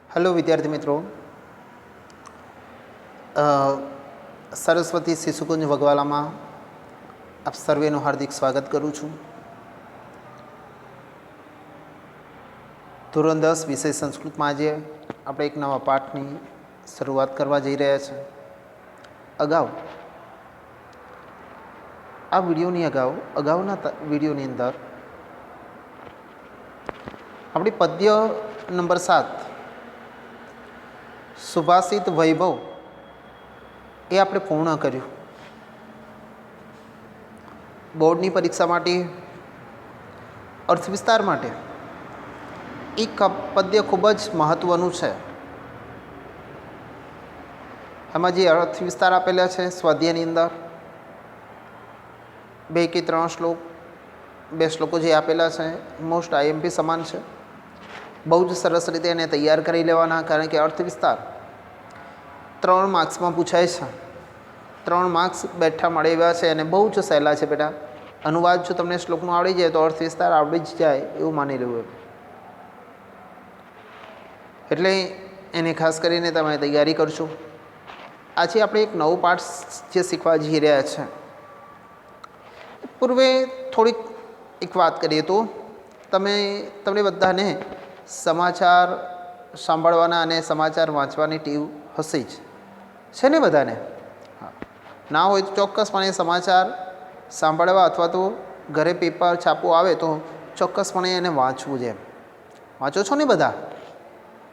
Hello विद्यार्थी मित्रों, सरस्वती शिशुकुंज वगवाला में आप सर्वेનું हार्दिक स्वागत करूँ छूँ। ધોરણ 10 વિષય સંસ્કૃતમાં આજે આપણે એક નવા પાઠની શરૂઆત કરવા જઈ રહ્યા છીએ। અગાઉ આ વિડીયોની અગાઉના વિડીયોની અંદર આપણી પદ્ય નંબર 7 સુભાષિત વૈભવ એ આપણે પૂર્ણ કર્યું। બોર્ડની પરીક્ષા માટે અર્થ વિસ્તાર માટે એક પદ્ય ખૂબ જ મહત્ત્વનું છે। એમાં જે અર્થ વિસ્તાર આપેલા છે સ્વાધ્યાયની અંદર 2 કે 3 શ્લોક, 2 શ્લોકો જે આપેલા છે મોસ્ટ આઈએમપી સમાન છે। બહુ જ સરસ રીતે એને તૈયાર કરી લેવાના, કારણ કે અર્થ વિસ્તાર 3 માર્ક્સમાં પૂછાય છે। 3 માર્ક્સ બેઠા મળે એવા છે અને બહુ જ સહેલા છે બેટા। અનુવાદ જો તમને શ્લોકનો આવડી જાય તો અર્થ વિસ્તાર આવડી જ જાય એવું માની લેવું। એટલે એને ખાસ કરીને તમે તૈયારી કરશો। આજે આપણે એક નવો પાઠ જે શીખવા જઈ રહ્યા છે। પૂર્વે થોડીક એક વાત કરીએ તો તમને બધાને સમાચાર સાંભળવાના અને સમાચાર વાંચવાની ટેવ હશે જ, છે ને બધાને? હા, ના હોય તો ચોક્કસપણે સમાચાર સાંભળવા અથવા તો ઘરે પેપર છાપવું આવે તો ચોક્કસપણે એને વાંચવું છે। વાંચો છો ને બધા?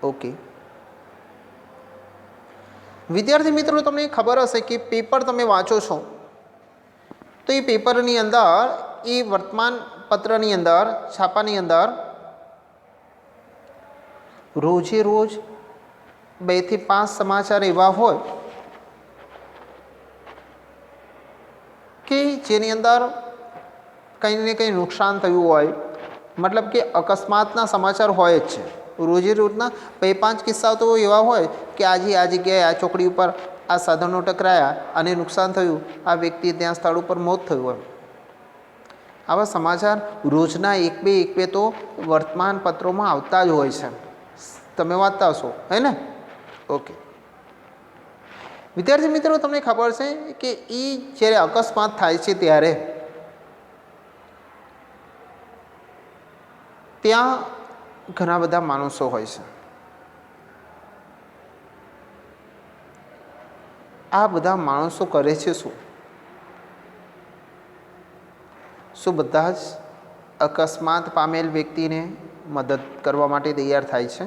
ઓકે વિદ્યાર્થી મિત્રો, તમને ખબર હશે કે પેપર તમે વાંચો છો તો એ પેપરની અંદર, એ વર્તમાન પત્રની અંદર, છાપાની અંદર રોજે રોજ 2 થી 5 સમાચાર એવા હોય કે જેની અંદર કંઈ ને કંઈ નુકસાન થયું હોય, મતલબ કે અકસ્માતના સમાચાર હોય જ છે। રોજે રોજના 2-5 કિસ્સાઓ તો એવા હોય કે આજે આ જગ્યાએ આ ચોકડી ઉપર આ સાધનો ટકરાયા અને નુકસાન થયું, આ વ્યક્તિ ત્યાં સ્થળ ઉપર મોત થયું હોય। આવા સમાચાર રોજના 1-2 તો વર્તમાન પત્રોમાં આવતા જ હોય છે। તમે વાંચતા હશો, હે ને? ઓકે વિદ્યાર્થી મિત્રો, તમને ખબર છે કે એ જ્યારે અકસ્માત થાય છે ત્યારે ત્યાં ઘણા બધા માણસો હોય છે। આ બધા માણસો કરે છે શું બધા જ અકસ્માત પામેલ વ્યક્તિને મદદ કરવા માટે તૈયાર થાય છે?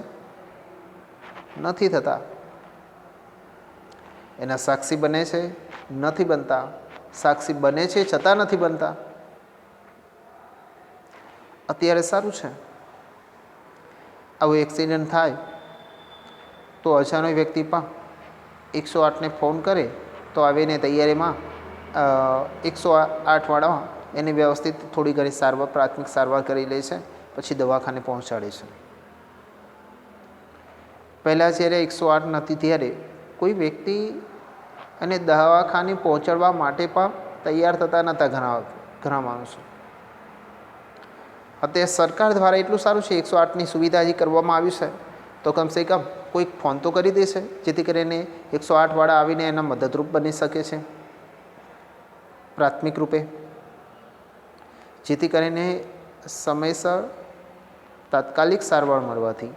નથી થતા। એના સાક્ષી બને છે, નથી બનતા। સાક્ષી બને છે છતાં નથી બનતા। અત્યારે સારું છે, આવું એક્સિડન્ટ થાય તો અજાણ્યો વ્યક્તિ પણ 108ને ફોન કરે તો આવીને તૈયારીમાં 108વાળા એની વ્યવસ્થિત થોડી ઘણી સારવાર, પ્રાથમિક સારવાર કરી લે છે, પછી દવાખાને પહોંચાડે છે। પહેલાં જ્યારે 108 નથી ત્યારે કોઈ વ્યક્તિ અને દવાખાને પહોંચાડવા માટે પણ તૈયાર થતા નહોતા ઘણા માણસો। અત્યારે સરકાર દ્વારા એટલું સારું છે, 108ની સુવિધા જે કરવામાં આવી છે, તો કમસે કમ કોઈક ફોન તો કરી દેશે જેથી કરીને 108વાળા આવીને એના મદદરૂપ બની શકે છે પ્રાથમિક રૂપે, જેથી કરીને સમયસર તાત્કાલિક સારવાર મળવાથી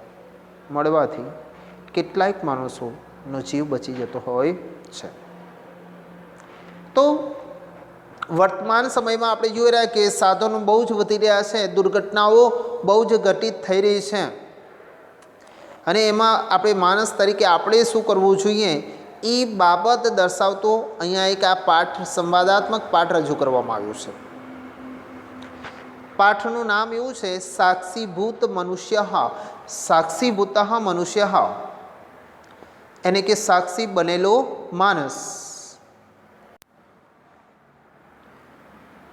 કેટલાક માણસોનો જીવ બચી જતો હોય છે। તો વર્તમાન સમયમાં આપણે જોઈ રહ્યા કે સાધનો બહુ જ વધી રહ્યા છે, દુર્ઘટનાઓ બહુ જ ઘટિત થઈ રહી છે, અને એમાં આપણે માણસ તરીકે આપણે શું કરવું જોઈએ એ બાબત દર્શાવતો અહીંયા એક આ પાઠ, સંવાદાત્મક પાઠ રજૂ કરવામાં આવ્યું છે। પાઠનું નામ એવું છે સાક્ષીભૂત મનુષ્ય, સાક્ષીભૂત મનુષ્ય, એને કે સાક્ષી બનેલો માણસ।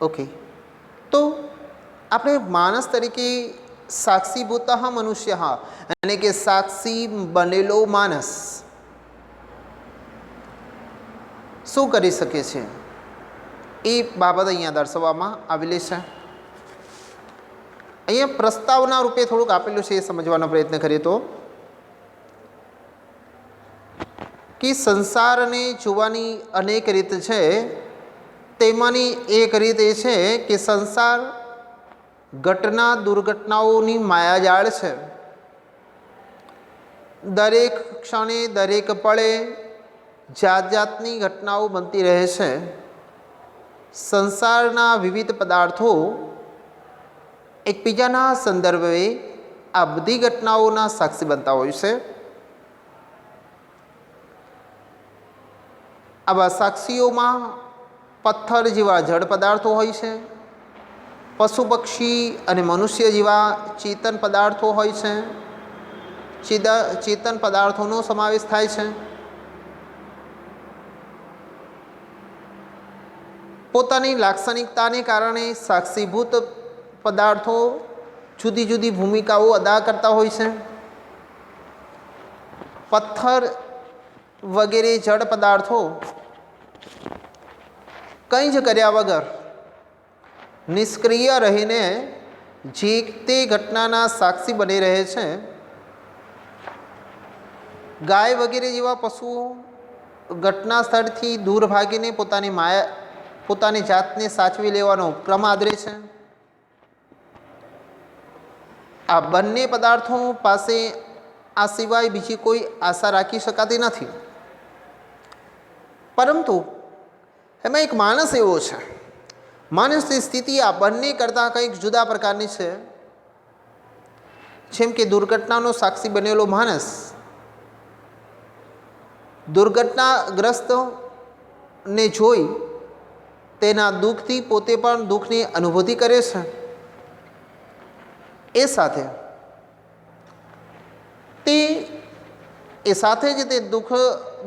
ઓકે, તો આપણે માણસ તરીકે સાક્ષીભૂત મનુષ્ય અને કે સાક્ષી બનેલો માણસ શું કરી શકે છે એ બાબત અહીંયા દર્શાવવામાં આવેલી છે। અહીંયા પ્રસ્તાવના રૂપે થોડુંક આપેલું છે, એ સમજવાનો પ્રયત્ન કરીએ તો કે સંસારને જોવાની અનેક રીત છે, તેમાંની એક રીત એ છે કે સંસાર ઘટના દુર્ઘટનાઓની માયાજાળ છે. દરેક ક્ષણે દરેક પળે જાત જાતની ઘટનાઓ બનતી રહે છે. સંસારના વિવિધ પદાર્થો એકબીજાના સંદર્ભે આ બધી ઘટનાઓના સાક્ષી બનતા હોય છે. આવા સાક્ષીઓમાં પથ્થર જેવા જળ પદાર્થો હોય છે, પશુ પક્ષી અને મનુષ્ય જેવા ચેતન પદાર્થો હોય છે. ચેતન પદાર્થોનો સમાવેશ થાય છે. પોતાની લાક્ષણિકતાને કારણે સાક્ષીભૂત પદાર્થો જુદી જુદી ભૂમિકાઓ અદા કરતા હોય છે. પથ્થર વગેરે જળ પદાર્થો કંઈ જ કર્યા વગર નિષ્ક્રિય રહીને જે તે ઘટનાના સાક્ષી બની રહે છે. ગાય વગેરે જેવા પશુઓ ઘટના સ્થળથી દૂર ભાગીને પોતાની જાતને સાચવી લેવાનો ક્રમ આદરે છે. આ બંને પદાર્થો પાસે આ સિવાય બીજી કોઈ આશા રાખી શકાતી નથી. પરંતુ એમાં એક માણસ એવો છે, માણસની સ્થિતિ આ બંને કરતાં કંઈક જુદા પ્રકારની છે. જેમ કે દુર્ઘટનાનો સાક્ષી બનેલો માણસ દુર્ઘટનાગ્રસ્તને જોઈ તેના દુઃખથી પોતે પણ દુઃખની અનુભૂતિ કરે છે. એ સાથે જ તે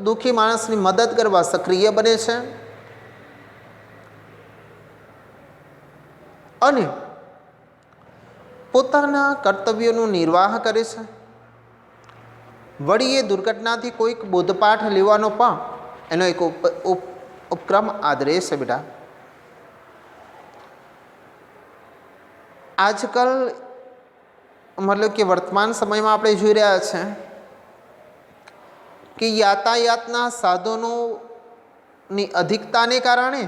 દુઃખી માણસની મદદ કરવા સક્રિય બને છે અને પોતાના કર્તવ્યોનું નિર્વાહ કરે છે. વળી એ દુર્ઘટનાથી કોઈક બોધપાઠ લેવાનો પણ એનો એક ઉપક્રમ આદરે છે. બેટા, આજકાલ મતલબ કે વર્તમાન સમયમાં આપણે જોઈ રહ્યા છે કે યાતાયાતના સાધનોની અધિકતાને કારણે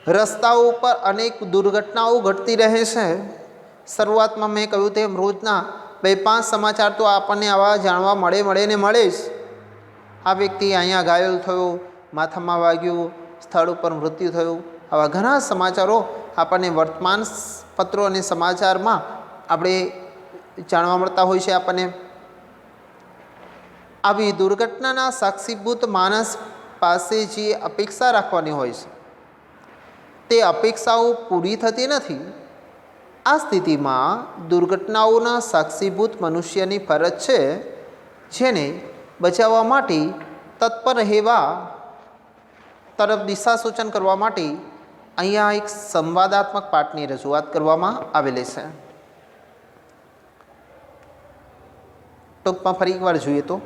રસ્તાઓ ઉપર અનેક દુર્ઘટનાઓ ઘટતી રહે છે. શરૂઆતમાં મેં કહ્યું તેમ રોજના 2-5 સમાચાર તો આપણને આવા જાણવા મળે જ. આ વ્યક્તિ અહીંયા ઘાયલ થયો, માથામાં વાગ્યું, સ્થળ ઉપર મૃત્યુ થયું. આવા ઘણા સમાચારો આપણને વર્તમાન પત્રો અને સમાચારમાં આપણે જાણવા મળતા હોય છે. આપણને આવી દુર્ઘટનાના સાક્ષીભૂત માણસ પાસે જે અપેક્ષા રાખવાની હોય છે તે અપેક્ષાઓ પૂરી થતી નથી. આ સ્થિતિમાં દુર્ઘટનાઓના સાક્ષીભૂત મનુષ્યની ફરજ છે, જેને બચાવવા માટે તત્પર રહેવા તરફ દિશા સૂચન કરવા માટે અહીંયા એક સંવાદાત્મક પાઠની રજૂઆત કરવામાં આવેલી છે. ટૂંકમાં ફરી એકવાર જોઈએ તો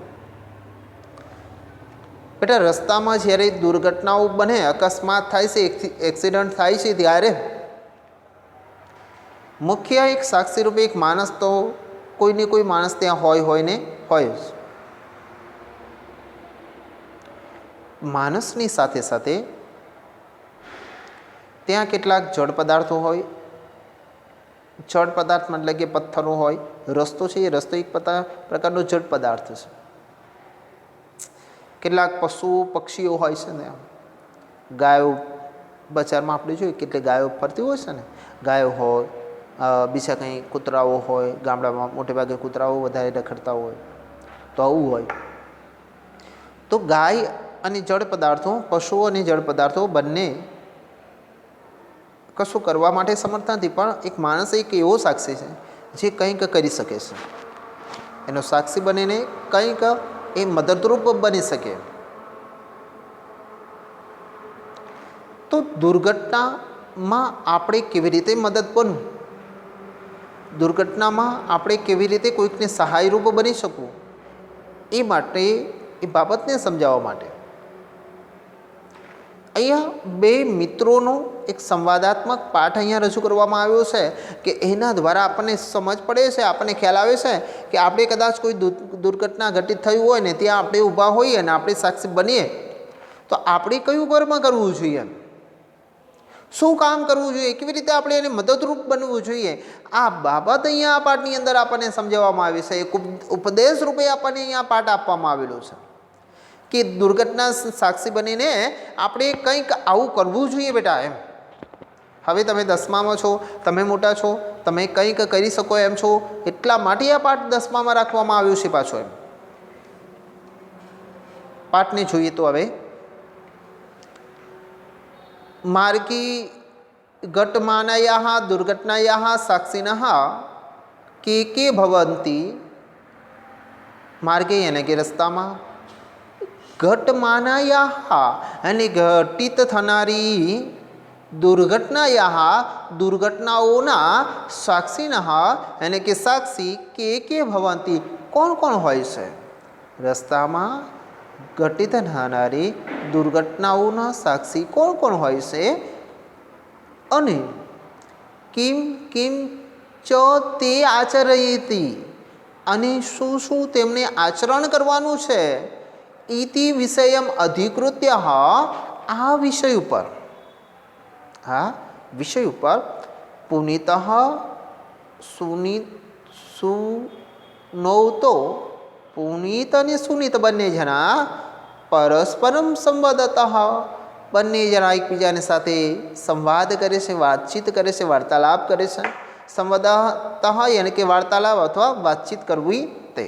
બેટા, રસ્તામાં જ્યારે દુર્ઘટનાઓ બને, અકસ્માત થાય છે, એક્સિડન્ટ થાય છે, ત્યારે મુખ્ય એક સાક્ષી રૂપે એક માણસ તો કોઈને કોઈ માણસ ત્યાં હોય જ. માણસની સાથે સાથે ત્યાં કેટલાક જળ પદાર્થો હોય. જળ પદાર્થ મતલબ કે પથ્થરો હોય. રસ્તો છે, એ રસ્તો એક પ્રકારનો જળ પદાર્થ છે. કેટલાક પશુઓ પક્ષીઓ હોય છે ને, ગાયો બજારમાં આપણે જોઈએ કેટલી ગાયો ફરતી હોય છે ને, ગાયો હોય, બીજા કંઈ કૂતરાઓ હોય. ગામડામાં મોટે ભાગે કૂતરાઓ વધારે રખડતા હોય, તો આવું હોય. તો ગાય અને જળ પદાર્થો, પશુઓ અને જળ પદાર્થો બંને કશું કરવા માટે સમર્થ નથી, પણ એક માણસ એક એવો સાક્ષી છે જે કંઈક કરી શકે છે. એનો સાક્ષી બનીને કંઈક એ મદદરૂપ બની શકે. તો દુર્ઘટનામાં આપણે કેવી રીતે મદદ બનવું, દુર્ઘટનામાં આપણે કેવી રીતે કોઈકને સહાયરૂપ બની શકવું, એ માટે એ બાબતને સમજાવવા માટે અહીંયા બે મિત્રોનો એક સંવાદાત્મક પાઠ અહીંયા રજૂ કરવામાં આવ્યો છે કે એના દ્વારા આપણને સમજ પડે છે, આપણને ખ્યાલ આવે છે કે આપણે કદાચ કોઈ દુર્ઘટના ઘટિત થયું હોય ને ત્યાં આપણે ઊભા હોઈએ અને આપણે સાક્ષી બનીએ તો આપણે કયું કર્મ કરવું જોઈએ, શું કામ કરવું જોઈએ, કેવી રીતે આપણે એને મદદરૂપ બનવું જોઈએ, આ બાબત અહીંયા આ પાઠની અંદર આપણને સમજાવવામાં આવી છે. એક ઉપદેશ રૂપે આપણને અહીંયા પાઠ આપવામાં આવેલો છે કે દુર્ઘટના સાક્ષી બનીને આપણે કંઈક આવું કરવું જોઈએ બેટા એમ. હવે તમે 10મામાં છો, તમે મોટા છો, તમે કંઈક કરી શકો એમ છો, એટલા માટે આ પાઠ 10મામાં રાખવામાં આવ્યો છે પાછો એમ. પાઠને જોઈએ તો હવે માર્ગી ઘટમાનાયાः દુર્ઘટનાયાः સાક્ષિણः કે ભવન્તિ. માર્ગે એને કે રસ્તામાં, ઘટમાનાયાः અને ઘટિત થનારી, દુર્ઘટનાયાः દુર્ઘટનાઓના, સાક્ષિણઃ એને કે સાક્ષી, કે ભવન્તિ કોણ કોણ હોય છે? રસ્તામાં ઘટિત થનારી દુર્ઘટનાઓના સાક્ષી કોણ કોણ હોય છે? અને કિમ કિમ ચ તે આચરયતિ અને શું શું તેમને આચરણ કરવાનું છે? ઇતિ વિષયમ અધિકૃત્ય આ વિષય ઉપર, આ વિષય ઉપર પુનિત સુનૌતો, પુનિત અને સુનિત બંને જણા પરસ્પરમ સંવાદતઃ, બંને જણા એકબીજાની સાથે સંવાદ કરે છે, વાતચીત કરે છે, વાર્તાલાપ કરે છે. સંવાદતઃ યાની કે વાર્તાલાપ અથવા વાતચીત કરવી તે.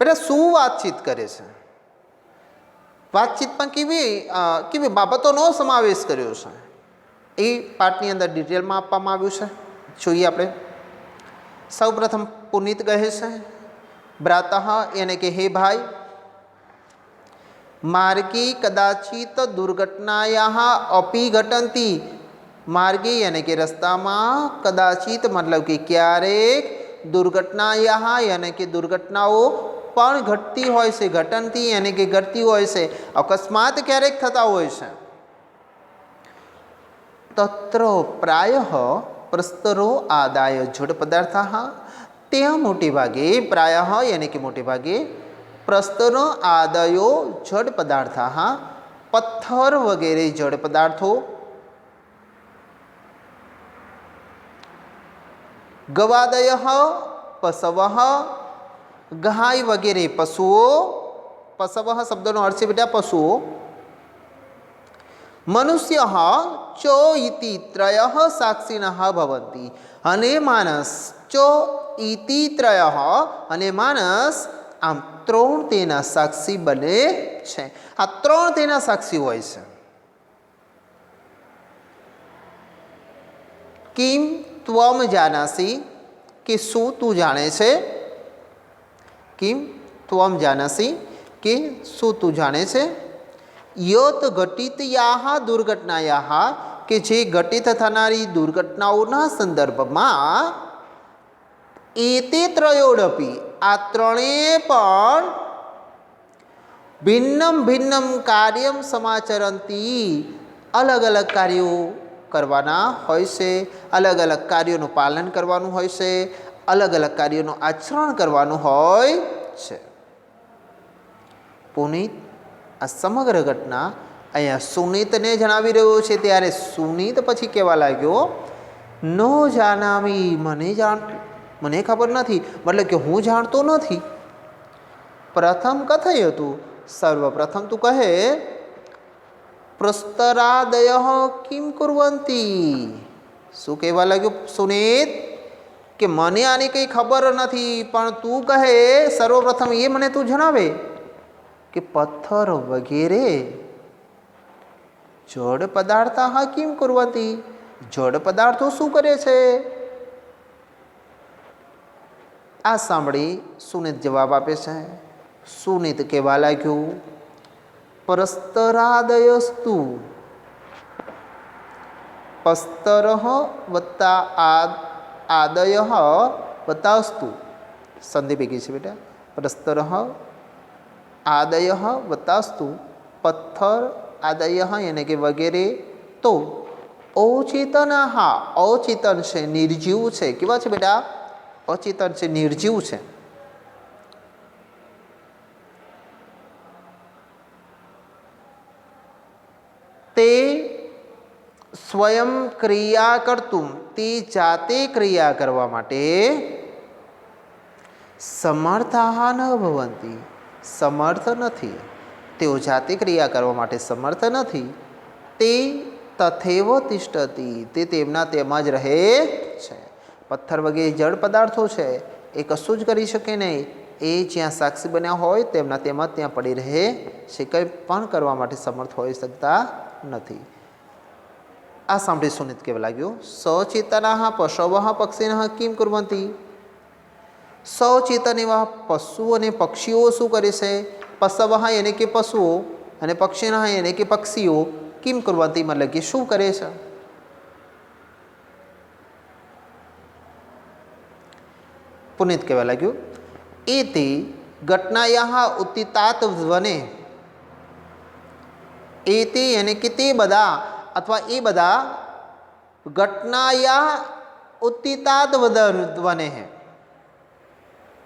બેટા શું વાતચીત કરે છે? વાતચીતમાં કેવી કેવી બાબતોનો સમાવેશ કર્યો છે એ પાઠની અંદર ડિટેલમાં આપવામાં આવ્યું છે. જોઈએ આપણે. સૌપ્રથમ પુનિત કહે છે, ભ્રાતઃ એને કે હે ભાઈ, માર્ગે કદાચિત દુર્ઘટનાયાः અપી ઘટંતી. માર્ગે એને કે રસ્તામાં, કદાચિત મતલબ કે ક્યારેક, દુર્ઘટનાયાः એને કે દુર્ઘટનાઓ પણ ઘટતી હોય છે, ઘટંતી એને કે ઘટતી હોય છે, અકસ્માત ક્યારેક થતા હોય છે. તત્ર પ્રાયઃ પ્રસ્તરો આદાય જડ પદાર્થાः, ત્યાં મોટે ભાગે, પ્રાયઃ યાની કે મોટે ભાગે, પ્રસ્તરો આદયો જડ પદાર્થાः પથ્થર વગેરે જડ પદાર્થો, ગવાદયઃ પશવઃ ગાય વગેરે પશુઓ, પશવઃ શબ્દનો અર્થ છે બેટા પશુઓ, મનુષ્ય ચો ઇતિ ત્રયઃ સાક્ષિણઃ ભવન્તિ અને માનસ, ચો ઇતિ ત્રયઃ અને માનસ, આમ ત્રણ તેના સાક્ષી બને છે. આ ત્રણ તેના સાક્ષી હોય છે. કિમ ત્વમ જાનાસી કે શું તું જાણે છે? કિમ ત્વમ જાનાસી કે શું તું જાણે છે? યત ઘટિતયાઃ દુર્ઘટનાયાઃ કે જે ઘટિત થનારી દુર્ઘટનાઓના સંદર્ભમાં, એતે ત્રયોડપી આ ત્રણેય પણ, ભિન્નમ ભિન્નમ કાર્યમ સમાચરંતી અલગ અલગ કાર્યો કરવાના હોય છે, અલગ અલગ કાર્યોનું પાલન કરવાનું હોય છે, અલગ અલગ કાર્યોનું આચરણ કરવાનું હોય છે. પુનિત આ સમગ્ર ઘટના અહીંયા સુનીતને જણાવી રહ્યો છે, ત્યારે સુનીત પછી કહેવા લાગ્યો, નો જાનામી મને ખબર નથી, મતલબ કે હું જાણતો નથી. પ્રથમ કથય હતું, સર્વપ્રથમ તું કહે, પ્રસ્તરાદય કિમ કુર્વંતી. શું કહેવા લાગ્યો સુનીત કે મને આની કંઈ ખબર નથી, પણ તું કહે સર્વપ્રથમ એ મને તું જણાવે કે પથ્થર વગેરે જડ પદાર્થાः કિમ કુર્વંતી, જડ પદાર્થો શું કરે છે? આ સાંભળી સુનીત જવાબ આપે છે. સુનીત કહેવા લાગ્યું, પરસ્તરાદયસ્તુ, પસ્તરઃ વત્તા આદયઃ વત્તા અસ્તુ, સંધિ ભેગી છે બેટા. પરસ્તરઃ आदयः वतास्तु पत्थर आदयः यानी कि वगैरे तो अचेतनाः अचेतन છે નિર્જીવ છે કેવા છે બેટા અચેતન છે નિર્જીવ છે તે સ્વયં ક્રિયા કરતું તે જાતે ક્રિયા કરવા માટે સમર્થાः ન ભવन्ति સમર્થ નથી તેઓ જાતે ક્રિયા કરવા માટે સમર્થ નથી તે તથૈવ તિષ્ઠતિ તે તેમના તેમાં જ રહે છે પથ્થર વગેરે જળ પદાર્થો છે એ કશું જ કરી શકે નહીં એ જ્યાં સાક્ષી બન્યા હોય તેમના તેમાં ત્યાં પડી રહે છે કંઈ પણ કરવા માટે સમર્થ હોઈ શકતા નથી આ સાંભળી સુનિત કહેવા લાગ્યો સચેતનાः પશવः પક્ષિણः કિમ કુર્વन्ति સચેતન એવા પશુ અને પક્ષીઓ શું કરે છે પશવઃ એને કે પશુઓ અને પક્ષિણઃ એને કે પક્ષીઓ કિમ કુર્વन्ति मतलब કે શું કરે છે પુનિત કહેવા લાગ્યું એતે ઘટનાયાः ઉત્થિતાत् વને એતે એને કે તે બધા अथवा ये बदा घटनाया उत्थितात् वने है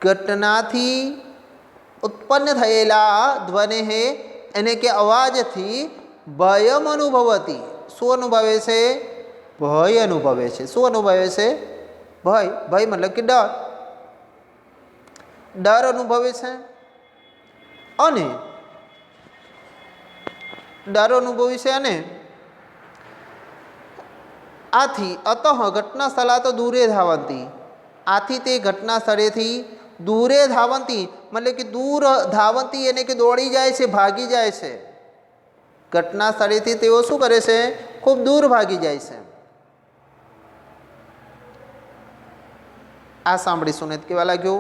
घटना थी उत्पन्न थयेला ध्वनि है एने के अवाज थी भयम अनुभवती शू अनुभवे से भय अनुभवे से शू अनुभवे से भय भय मतलब कि डर डर अनुभवे से अने डर अनुभवी से अने आथी अतः घटना स्थला तो दूरे धावंती आथी ते घटना स्थले थी दूरे धावंती मतलब कि दूर धावंती यानी कि दौड़ी जाए छे भागी जाए छे घटना स्थले थी तेओ शू करे छे खूब दूर भागी जाए छे आ सांभळी सुनित केवा लाग्यो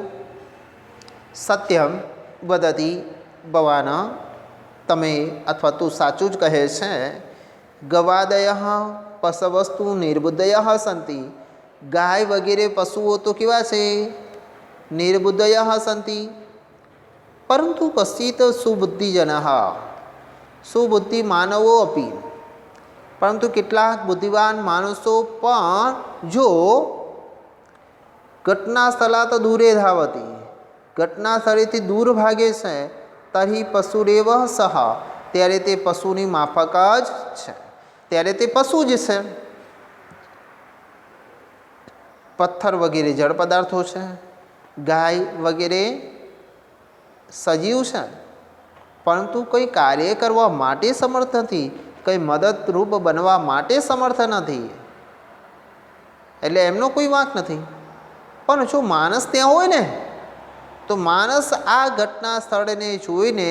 सत्यम वदति भवान तमे अथवा तू साचुं ज कहे छे गवादयः पशवस्तु निर्बुद्धयः सन्ति गाय वगैरह पशुओं तो केवा छे निर्बुद्धयः सन्ति परंतु कश्चित् सुबुद्धिजनः सुबुद्धि मानवो अपि परंतु કેટલાક બુદ્ધિવાન માણસો પણ જો ઘટના સ્થળા તો દૂરે ધાવતી ઘટના સ્થળેથી દૂર ભાગે છે તર્હિ પશુરેવ સહ ત્યારે તે પશુની માફક જ છે ત્યારે તે પશુ જ છે પથ્થર વગેરે જળ પદાર્થો છે ગાય વગેરે સજીવ છે પરંતુ કોઈ કાર્ય કરવા માટે સમર્થ નથી કંઈ મદદરૂપ બનવા માટે સમર્થ નથી એટલે એમનો કોઈ વાંક નથી પણ જો માણસ ત્યાં હોય ને તો માણસ આ ઘટના સ્થળને જોઈને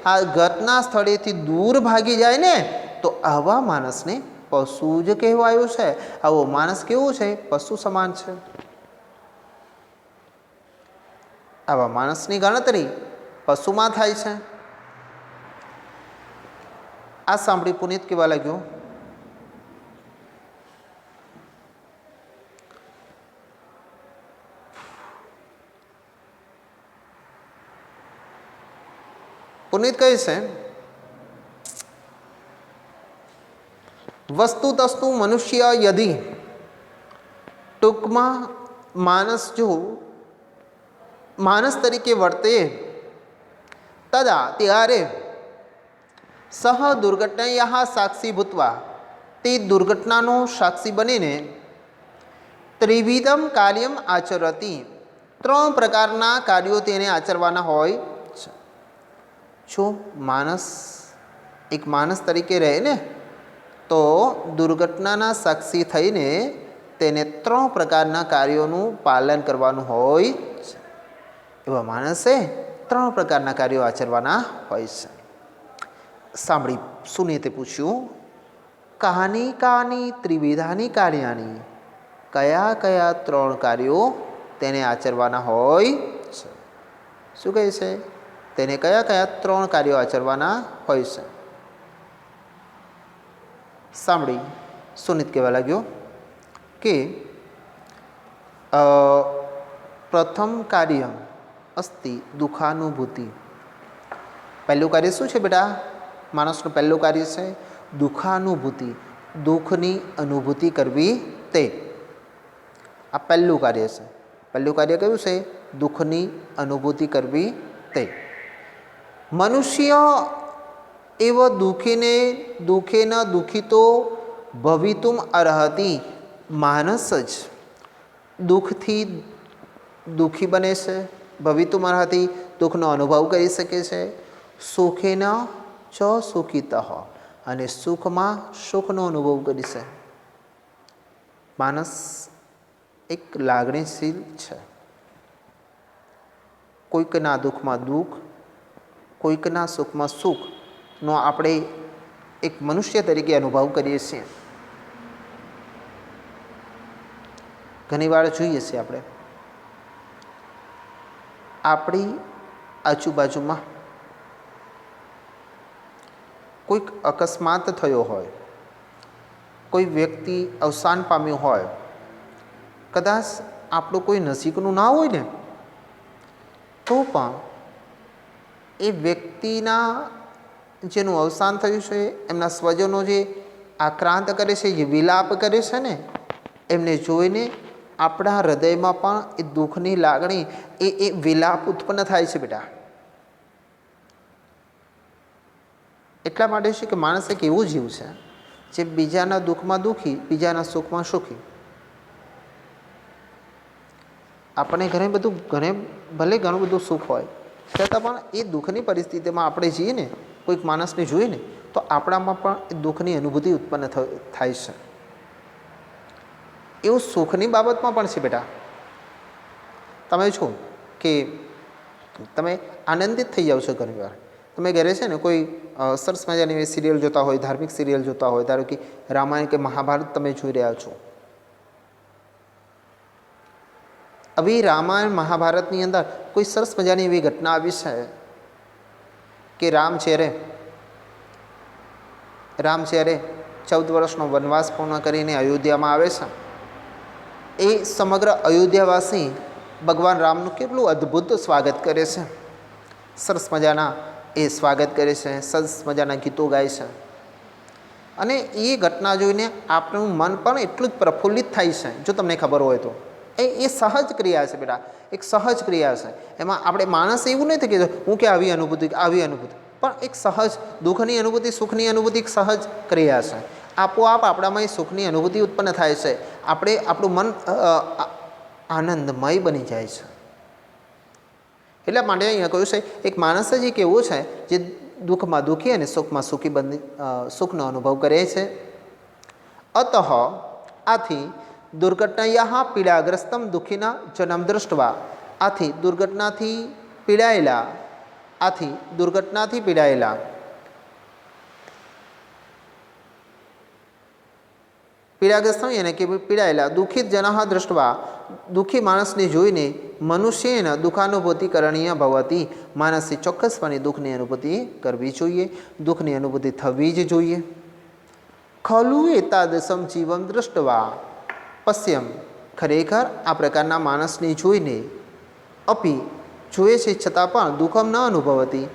આ ઘટના સ્થળેથી દૂર ભાગી જાય ને તો આવા માણસને પશુ જ કહેવાયો છે આવો માણસ કેવો છે પશુ સમાન છે આવા માણસની ગણતરી પશુમાં થાય છે આ સાંભળી પુનિત કહેવા લાગ્યો પુનિત કહે છે વસ્તુતસ્તુ મનુષ્ય યદિ ટૂંકમાં માણસ જો માણસ તરીકે વર્તે તદા ત્યારે સહ દુર્ઘટનાયાः સાક્ષી ભૂત્વા તે દુર્ઘટનાનો સાક્ષી બનીને ત્રિવિધમ કાર્યમ આચરતી ત્રણ પ્રકારના કાર્યો તેને આચરવાના હોય છે જો માણસ એક માણસ તરીકે રહે ને તો દુર્ઘટનાના સાક્ષી થઈને તેને ત્રણ પ્રકારના કાર્યોનું પાલન કરવાનું હોય છે એવા માણસે ત્રણ પ્રકારના કાર્યો આચરવાના હોય છે સાંભળી સુનિતે પૂછ્યું કાની કાની ત્રિવિધાની કાર્યાની કયા કયા ત્રણ કાર્યો તેને આચરવાના હોય છે શું કહે છે તેને કયા કયા ત્રણ કાર્યો આચરવાના હોય છે સાંભળી સુનિત કહેવા લાગ્યો કે પ્રથમ કાર્ય અસ્તિ દુઃખાનુભૂતિ પહેલું કાર્ય શું છે બેટા? માણસનું પહેલું કાર્ય છે દુઃખાનુભૂતિ, દુઃખની અનુભૂતિ કરવી તે. આ પહેલું કાર્ય છે. પહેલું કાર્ય કયું છે? દુઃખની અનુભૂતિ કરવી તે. મનુષ્ય એવ દુઃખેન દુઃખિતો ભવિતુમ અર્હતિ. માણસ જ દુઃખથી દુઃખી બને છે, ભવિતુમ અર્હતિ, દુઃખનો અનુભવ કરી શકે છે. સુખેન ચ સુખિતઃ, અને સુખમાં સુખનો અનુભવ કરી છે. માણસ એક લાગણીશીલ છે. કોઈકના દુઃખમાં દુઃખ, કોઈકના સુખમાં સુખનો આપણે એક મનુષ્ય તરીકે અનુભવ કરીએ છીએ. ઘણીવાર જોઈએ છીએ આપણે આપણી આજુબાજુમાં કોઈક અકસ્માત થયો હોય, કોઈ વ્યક્તિ અવસાન પામ્યું હોય, કદાચ આપણું કોઈ નજીકનું ના હોય ને, તો પણ એ વ્યક્તિના જેનું અવસાન થયું છે, એમના સ્વજનો જે આક્રાંત કરે છે, જે વિલાપ કરે છે ને, એમને જોઈને આપણા હૃદયમાં પણ એ દુઃખની લાગણી, એ વિલાપ ઉત્પન્ન થાય છે બેટા. એટલા માટે છે કે માણસ એક એવું જીવ છે જે બીજાના દુઃખમાં દુઃખી, બીજાના સુખમાં સુખી. આપણને ભલે ઘણું બધું સુખ હોય, છતાં પણ એ દુઃખની પરિસ્થિતિમાં આપણે જઈએ ને, કોઈક માણસને જોઈએ ને, તો આપણામાં પણ એ દુઃખની અનુભૂતિ ઉત્પન્ન થાય છે. એવું સુખની બાબતમાં પણ છે બેટા. તમે છો કે તમે આનંદિત થઈ જાઓ છો ઘણી વાર. તમે ઘરે છે ને કોઈ સરસ મજાની સિરિયલ જોતા હોય, ધાર્મિક સિરિયલ જોતા હોય, ધારો કે રામાયણ કે મહાભારત તમે જોઈ રહ્યા છો. હવે રામાયણ મહાભારતની અંદર કોઈ સરસ મજાની એવી ઘટના આવી છે કે રામ જ્યારે 14 વર્ષનો વનવાસ પૂર્ણ કરીને અયોધ્યામાં આવે છે, એ સમગ્ર અયોધ્યાવાસી ભગવાન રામનું કેટલું અદ્ભુત સ્વાગત કરે છે. સરસ મજાના એ સ્વાગત કરે છે, સરસ મજાના ગીતો ગાય છે. અને એ ઘટના જોઈને આપણું મન પણ એટલું જ પ્રફુલ્લિત થાય છે. જો તમને ખબર હોય તો એ સહજ ક્રિયા છે બેટા, એક સહજ ક્રિયા છે. એમાં આપણે માણસ એવું નથી કહેતો હું કે આવી અનુભૂતિ, પણ એક સહજ દુઃખની અનુભૂતિ, સુખની અનુભૂતિ એક સહજ ક્રિયા છે. આપોઆપ આપણામાં એ સુખની અનુભૂતિ ઉત્પન્ન થાય છે. આપણું મન આનંદમય બની જાય છે. એટલા માટે અહીંયા કહ્યું છે એક માણસ જ એક એવો છે જે દુઃખમાં દુઃખી અને સુખમાં સુખી સુખનો અનુભવ કરે છે. અતઃ આથી દુર્ઘટનાયા પીડાગ્રસ્તમ દુઃખીના જન્મ દૃષ્ટવા, આથી દુર્ઘટનાથી પીડાયેલા પીડાગ્રસ્ત એને કે પીડાયેલા દુઃખિત જનઃ દૃષ્ટવા, દુઃખી માણસને જોઈને મનુષ્યના દુઃખાનુભૂતિ કરણીય ભવતી, માણસે ચોક્કસપણે દુઃખની અનુભૂતિ કરવી જોઈએ, દુઃખની અનુભૂતિ થવી જ જોઈએ. ખલુ એતાદૃશમ જીવમ દૃષ્ટવા પશ્યમ, ખરેખર આ પ્રકારના માણસને જોઈને અપી જોઈએ છે છતાં પણ દુઃખમ ન અનુભવતી,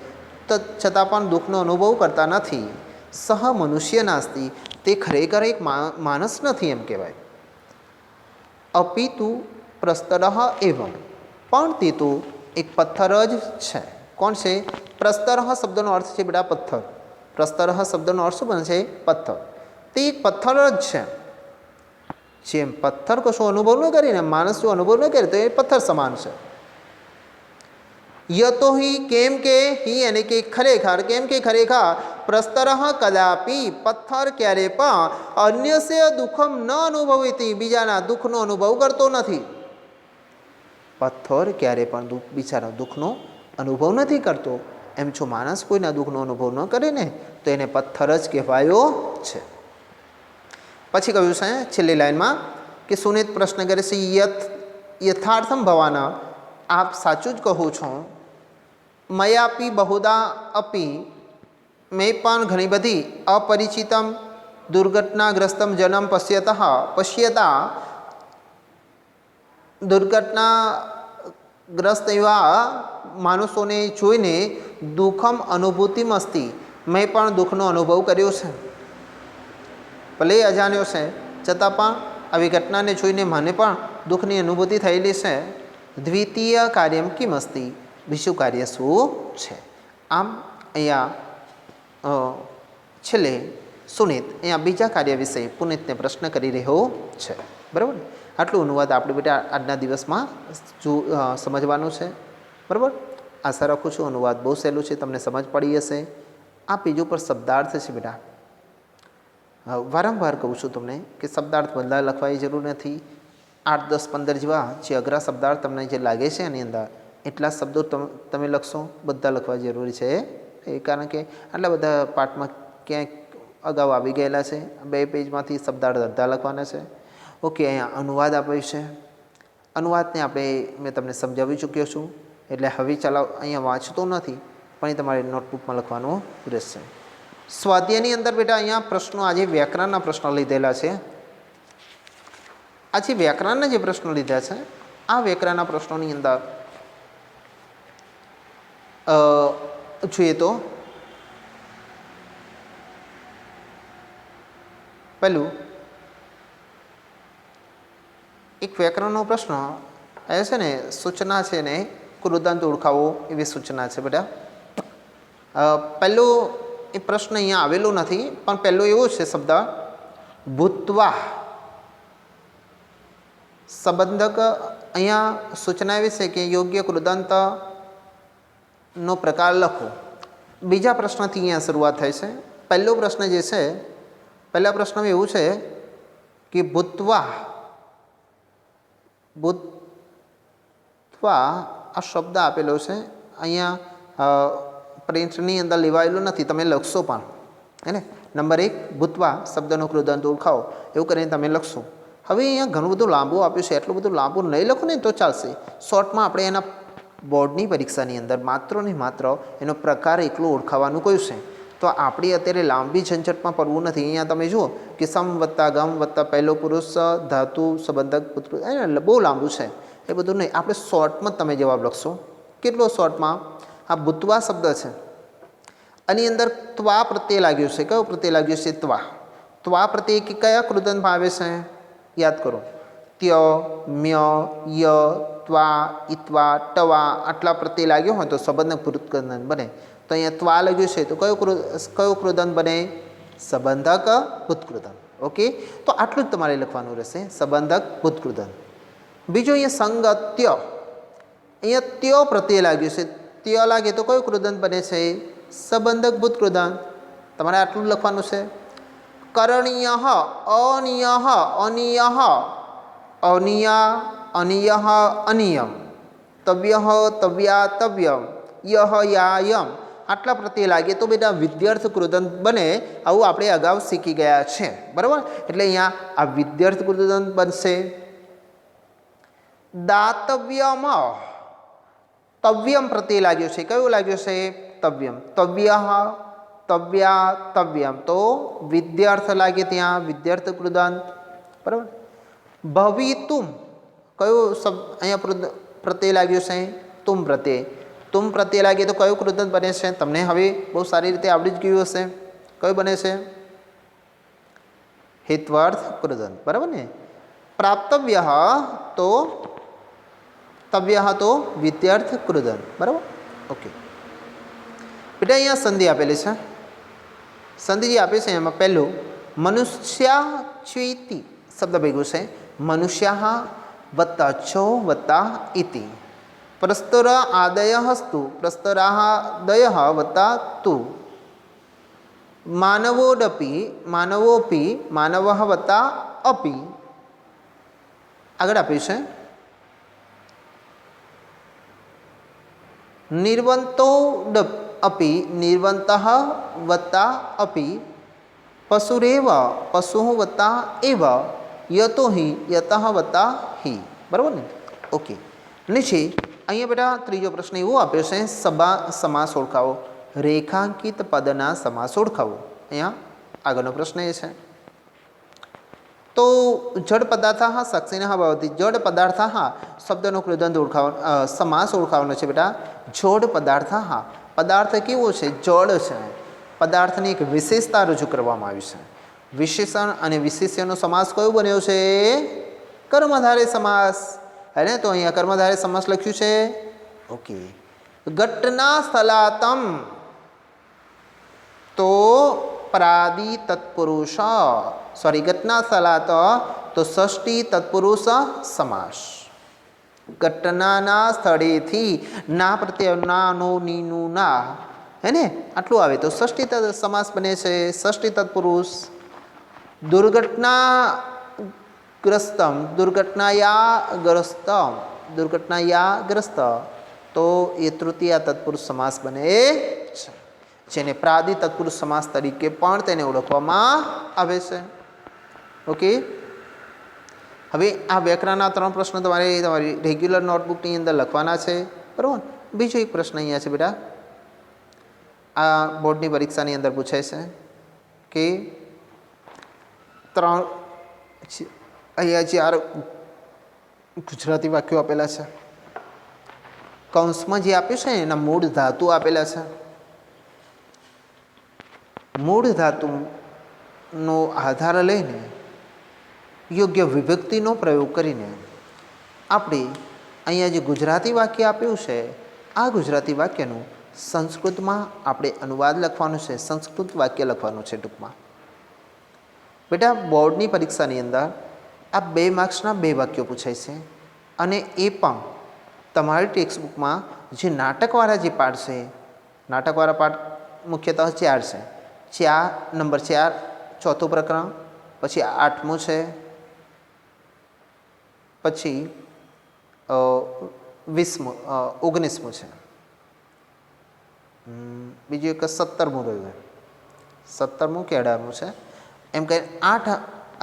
છતાં પણ દુઃખનો અનુભવ કરતા નથી. સહ મનુષ્ય નાસ્તિ, તે ખરેખર એક માણસ નથી એમ કહેવાય. અપિતુ પ્રસ્તરઃ એવમ, પણ તે તો એક પથ્થર જ છે. કોણ છે? પ્રસ્તરઃ શબ્દનો અર્થ છે બેટા પથ્થર. પ્રસ્તરઃ શબ્દનો અર્થ શું બને છે? પથ્થર. તે એક પથ્થર જ છે. જેમ પથ્થર કશો અનુભવ ન કરીને માણસ જો અનુભવ ન કરે તો એ પથ્થર સમાન છે. યતો હિ, કેમ કે હિ અને કે ખરેખર, કેમ કે ખરેખર પ્રસ્તરઃ કદાપી, પથ્થર ક્યારે પણ અન્યસ્ય દુઃખમ ન અનુભવતી, બીજાના દુઃખનો અનુભવ કરતો નથી. પથ્થર ક્યારે પણ બીજાના દુઃખનો અનુભવ નથી કરતો. એમ જો માણસ કોઈના દુઃખનો અનુભવ ન કરે ને તો એને પથ્થર જ કહેવાયો છે. પછી કહ્યું છે છેલ્લી લાઈનમાં કે સુનિત પ્રશ્ન કરે છે યથાર્થમ ભવાના, આપ સાચું જ કહું છો. મયાપી બહુદા અપી, મેં પણ ઘણી બધી અપરિચિતમ દુર્ઘટનાગ્રસ્તમ જન્મ પશ્યતા દુર્ઘટના ગ્રસ્ત એવા માણસોને જોઈને દુઃખમ અનુભૂતિમસ્તી, મેં પણ દુઃખનો અનુભવ કર્યો છે. ભલે અજાણ્યો છે છતાં પણ આવી ઘટનાને જોઈને મને પણ દુઃખની અનુભૂતિ થયેલી છે. દ્વિતીય કાર્યમ કિમ અસ્તિ, બીજું કાર્ય શું છે. આમ અહીંયા છેલ્લે સુનિત અહીંયા બીજા કાર્ય વિશે પુનિતને પ્રશ્ન કરી રહ્યો છે. બરાબર. આટલું અનુવાદ આપણે બેટા આજના દિવસમાં સમજવાનું છે. બરાબર. આશા રાખું છું અનુવાદ બહુ સહેલું છે, તમને સમજ પડી હશે. આ પેજ ઉપર શબ્દાર્થ છે બેટા. વારંવાર કહું છું તમને કે શબ્દાર્થ બધા લખવાની જરૂર નથી. 8, 10, 15 જેવા જે અઘરા શબ્દાર્થ તમને જે લાગે છે એની અંદર એટલા શબ્દો તમે લખશો, બધા લખવા જરૂરી છે. કારણ કે આટલા બધા પાઠમાં ક્યાંક અગાઉ આવી ગયેલા છે. 2 પેજમાંથી શબ્દાર્થ અડધા લખવાના છે. ઓકે. અહીંયા અનુવાદ આપ્યો છે. અનુવાદને મેં તમને સમજાવી ચૂક્યો છું, એટલે હવે અહીંયા વાંચતો નથી, પણ એ તમારે નોટબુકમાં લખવાનું રહેશે. સ્વાધ્યાયની અંદર બેટા અહીંયા પ્રશ્નો આજે વ્યાકરણના પ્રશ્નો લીધેલા છે. આજે વ્યાકરણના જે પ્રશ્નો લીધા છે, આ વ્યાકરણના પ્રશ્નોની અંદર જોઈએ તો પહેલું એક વ્યાકરણનો પ્રશ્ન એ છે ને, સૂચના છે ને કૃદંત ઓળખાવો એવી સૂચના છે બેટા. પહેલો એ પ્રશ્ન અહીંયા આવેલો નથી, પણ પહેલો એવો છે શબ્દ ભૂત્વા. સંબંધક અહીંયા સૂચના એવી છે કે યોગ્ય કૃદંતનો પ્રકાર લખો. બીજા પ્રશ્નથી અહીંયા શરૂઆત થાય છે. પહેલો પ્રશ્ન જે છે, પહેલા પ્રશ્નમાં એવું છે કે ભૂત્વા આ શબ્દ આપેલો છે અહીંયા પ્રિન્ટની અંદર લેવાયેલો નથી, તમે લખશો પણ હે ને. નંબર 1 ભૂત્વા શબ્દનો કૃદંત ઓળખાવો એવું કરીને તમે લખશો. હવે અહીંયા ઘણું બધું લાંબુ આપ્યું છે, એટલું બધું લાંબુ નહીં લખો ને તો ચાલશે. શોર્ટમાં આપણે એના બોર્ડની પરીક્ષાની અંદર માત્ર ને માત્ર એનો પ્રકાર એકલો ઓળખાવાનું કહ્યું છે. તો આપણે અત્યારે લાંબી ઝંઝટમાં પડવું નથી. અહીંયા તમે જુઓ કે સમ વત્તા ગમ વત્તા પહેલો પુરુષ ધાતુ સંબંધક પુત્ર, બહુ લાંબુ છે. એ બધું નહીં, આપણે શોર્ટમાં જ તમે જવાબ લખશો. કેટલો શોર્ટમાં? આ ભૂત્વા શબ્દ છે, આની અંદર ત્વા પ્રત્યય લાગ્યો છે. કયો પ્રત્યય લાગ્યો છે? ત્વા. ત્વા પ્રત્યય કે કયા કૃદંતમાં આવે છે? યાદ કરો. ત્ય, મ્ય, ય, ત્વા, ઇત્વા, ટવા આટલા પ્રત્યય લાગ્યો હોય તો સંબંધક કૃદંત બને. તો અહીંયા ત્વા લાગ્યું છે તો કયો કૃદંત બને? સંબંધક ભૂતકૃદંત. ઓકે. તો આટલું જ તમારે લખવાનું રહેશે, સંબંધક ભૂતકૃદંત. બીજું અહીંયા સંગત્ય, અહીંયા ત્ય પ્રત્યય લાગ્યું છે. ત્ય લાગે તો કયું કૃદંત બને છે? સંબંધક ભૂતકૃદંત. તમારે આટલું લખવાનું છે. કરણીય, અનિય, અનિય, અનિયા, અનિય, અનિયમ, તવ્ય, તવ્યા, તવ્યમ, યહ, યાયમ આટલા પ્રત્યય લાગે તો બેટા વિદ્યાર્થ કૃદંત બને. આવું આપણે અગાઉ શીખી ગયા છે. બરાબર. એટલે અહીંયા આ વિદ્યાર્થ કૃદંત બનશે. દાતવ્યમ, તવ્યમ પ્રત્યય લાગ્યો છે. કયું લાગ્યો છે? તવ્યમ. તવ્ય, તવ્યા, તવ્યમ તો વિદ્યાર્થ લાગે ત્યાં વિદ્યાર્થ કૃદંત. બરાબર. ભવિતુમ, કયો શબ્દ અહીંયા પ્રત્યય લાગ્યો છે? તુમ પ્રત્યય. તુમ પ્રત્યય લાગે તો કયું કૃદંત બને છે? તમને હવે બહુ સારી રીતે આવડી જ ગયું હશે. કયું બને છે? હિત્વાર્થ કૃદંત. બરાબર ને. પ્રાપ્તવ્ય તો તવ્ય તો વિદ્યાર્થ કૃદંત. બરાબર. ઓકે. બેટા અહીંયા સંધિ આપેલી છે. સંધિ જે આપે છે એમાં પહેલું મનુષ્યાચ્યુતિ શબ્દ ભેગું છે. મનુષ્યા વત્તા છો વત્તા ઇતિ. પ્રસ્તર આદય હસ્તુ પ્રસ્તરાદય વત્તા તુ. માનવોડપી માનવોપી માનવ વત્તા અપી. આગળ આપ્યું છે નિર્વંતો અપી નિર્વંત વત્તા અપી. પશુરેવ પશુ વત્તા એવ. યતો હિ યત વત્તા હિ. બરાબર ને. ઓકે. નીચે અહીંયા બેટા ત્રીજો પ્રશ્ન એવો આપ્યો છે સમાસ ઓળખાવો. રેખાંકિત પદના સમાસ ઓળખાવો. અહીંયા આગળનો પ્રશ્ન એ છે તો જડ પદાર્થः સાક્ષિણः ભવતિ. જડ પદાર્થः શબ્દનો કૃદંત સમાસ ઓળખાવાનો છે બેટા. જડ પદાર્થः, પદાર્થ કેવો છે? જડ છે. પદાર્થની એક વિશેષતા રજૂ કરવામાં આવી છે. વિશેષણ અને વિશેષ્યનો સમાસ કયો બન્યો છે? કર્મધારય સમાસ. હે ને? તો અહીંયા કર્મધારય સમાસ લખ્યું છે. ઓકે. ઘટના સ્થલાતમ તો પ્રાદિ તત્પુરુષ, સોરી ઘટના સ્થલાત તો ષષ્ઠી તત્પુરુષ સમાસ. ઘટનાના સ્થળેથી ના પ્રત્યય ના નો ની નું ના, હે ને? આટલું આવે તો ષષ્ઠી સમાસ બને છે. ષષ્ઠી તત્પુરુષ. દુર્ઘટનાગ્રસ્તમ, દુર્ઘટનાયાગ્રસ્ત તો એ તૃતીય તત્પુરુષ સમાસ બને છે, જેને પ્રાદિ તત્પુરુષ સમાસ તરીકે પણ તેને ઓળખવામાં આવે છે. ઓકે. હવે આ વ્યાકરણના 3 પ્રશ્નો તમારી રેગ્યુલર નોટબુકની અંદર લખવાના છે, બરાબર. બીજો એક પ્રશ્ન અહીંયા છે બેટા, આ બોર્ડની પરીક્ષાની અંદર પૂછાય છે કે 3 અહીંયા 4 ગુજરાતી વાક્યો આપેલા છે. કૌંસમાં જે આપ્યું છે એના મૂળ ધાતુ આપેલા છે. મૂળ ધાતુનો આધાર લઈને યોગ્ય વિભક્તિનો પ્રયોગ કરીને આપણે અહીંયા જે ગુજરાતી વાક્ય આપ્યું છે આ ગુજરાતી વાક્યનું સંસ્કૃતમાં આપણે અનુવાદ લખવાનો છે, સંસ્કૃત વાક્ય લખવાનું છે ટૂંકમાં. બેટા બોર્ડની પરીક્ષાની અંદર આ 2 માર્ક્સના 2 વાક્યો પૂછાય છે અને એ પણ તમારી ટેક્સ્ટબુકમાં જે નાટકવાળા જે પાઠ છે, નાટકવાળા પાઠ મુખ્યતઃ 4 છે. નંબર 4 ચોથું પ્રકરણ, પછી 8મું છે, પછી 20મું 19મું છે, બીજું એક 17મું રહ્યું, 17મું કે 18મું છે. એમ કહે 8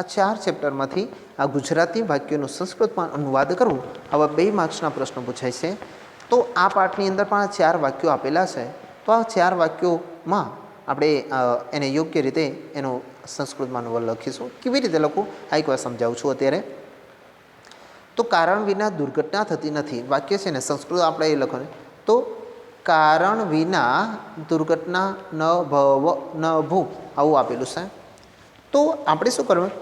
આ 4 ચેપ્ટરમાંથી આ ગુજરાતી વાક્યોનું સંસ્કૃતમાં અનુવાદ કરવું, આવા 2 માર્ક્સના પ્રશ્નો પૂછાય છે. તો આ પાઠની અંદર પણ આ 4 વાક્યો આપેલા છે. તો આ 4 વાક્યોમાં આપણે એને યોગ્ય રીતે એનો સંસ્કૃતમાં અનુવાદ લખીશું. કેવી રીતે લખું આ એકવાર સમજાવું છું અત્યારે. તો કારણ વિના દુર્ઘટના થતી નથી વાક્ય છે ને, સંસ્કૃત આપણે એ લખવાનું. તો કારણ વિના દુર્ઘટના ન ભવ ન ભૂ આવું આપેલું છે. તો આપણે શું કરવું?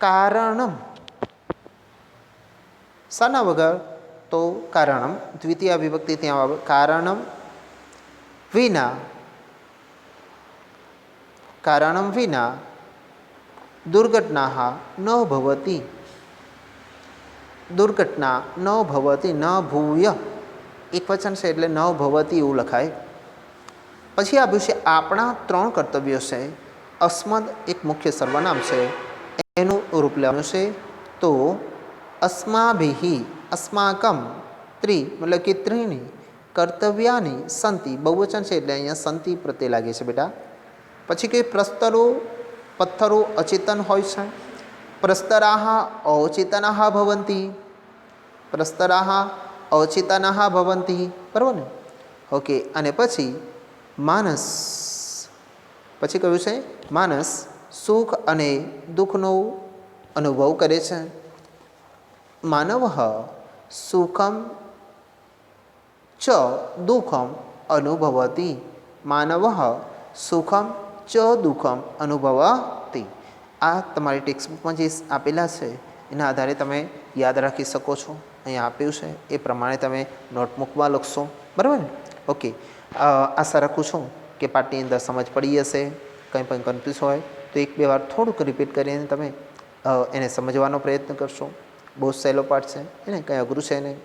કારણમ શાના વગર? તો કારણમ દ્વિતીય વિભક્તિ ત્યાં આવે. કારણમ વિના દુર્ઘટના ન ભવતી, દુર્ઘટના ન ભવતી ન ભૂય, એક વચન છે એટલે ન ભવતી એવું લખાય. પછી આપ્યું છે આપણા 3 કર્તવ્યો છે. અસ્મદ એક મુખ્ય સર્વનામ છે, એનું રૂપ લેવાનું છે. તો અસ્માભિ અસ્માકમ મતલબ કે 3 કર્તવ્યાની સંતિ બહુવચન છે એટલે અહીંયા સંતિ પ્રત્યે લાગે છે બેટા. પછી કે પ્રસ્તરો પથ્થરો અચેતન હોય છે. પ્રસ્તરાહ અચેતનાહ ભવંતી, પ્રસ્તરાહ અચેતનાહ ભવંતી, બરાબર ને? ઓકે. અને પછી માનસ, પછી કયું છે? માનસ સુખ અને દુઃખનો અનુભવ કરે છે. માનવ સુખમ ચ દુઃખમ અનુભવતી, માનવ સુખમ ચ દુઃખમ અનુભવતી. આ તમારી ટેક્સ્ટબુકમાં જે આપેલા છે એના આધારે તમે યાદ રાખી શકો છો. અહીંયા આપ્યું છે એ પ્રમાણે તમે નોટબુકમાં લખશો, બરાબર ને? ઓકે. આશા રાખું છું કે પાઠની અંદર સમજ પડી હશે. કંઈ પણ કન્ફ્યુઝ હોય તો 1-2 વાર થોડુંક રિપીટ કરીને તમે એને સમજવાનો પ્રયત્ન કરશો. બહુ સહેલો પાઠ છે, એને કંઈ અઘરું છે નહીં.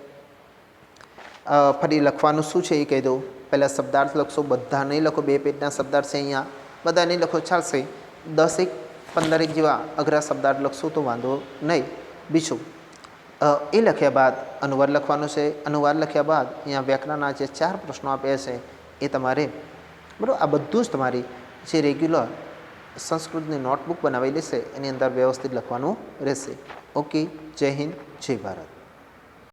ફરી લખવાનું શું છે એ કહી દઉં. પહેલાં શબ્દાર્થ લખશો, બધા નહીં લખો. 2 પેજના શબ્દાર્થ છે અહીંયા, બધા નહીં લખો ચાલશે. 10-15 જેવા અઘરા શબ્દાર્થ લખશો તો વાંધો નહીં. બીજું એ લખ્યા બાદ અનુવાદ લખવાનો છે. અનુવાદ લખ્યા બાદ અહીંયા વ્યાકરણના જે 4 પ્રશ્નો આપ્યા છે એ તમારે, બરાબર, આ બધું જ તમારી જે રેગ્યુલર સંસ્કૃતની નોટબુક બનાવેલી છે એની અંદર વ્યવસ્થિત લખવાનું રહેશે. ઓકે. જય હિન્દ, જય ભારત.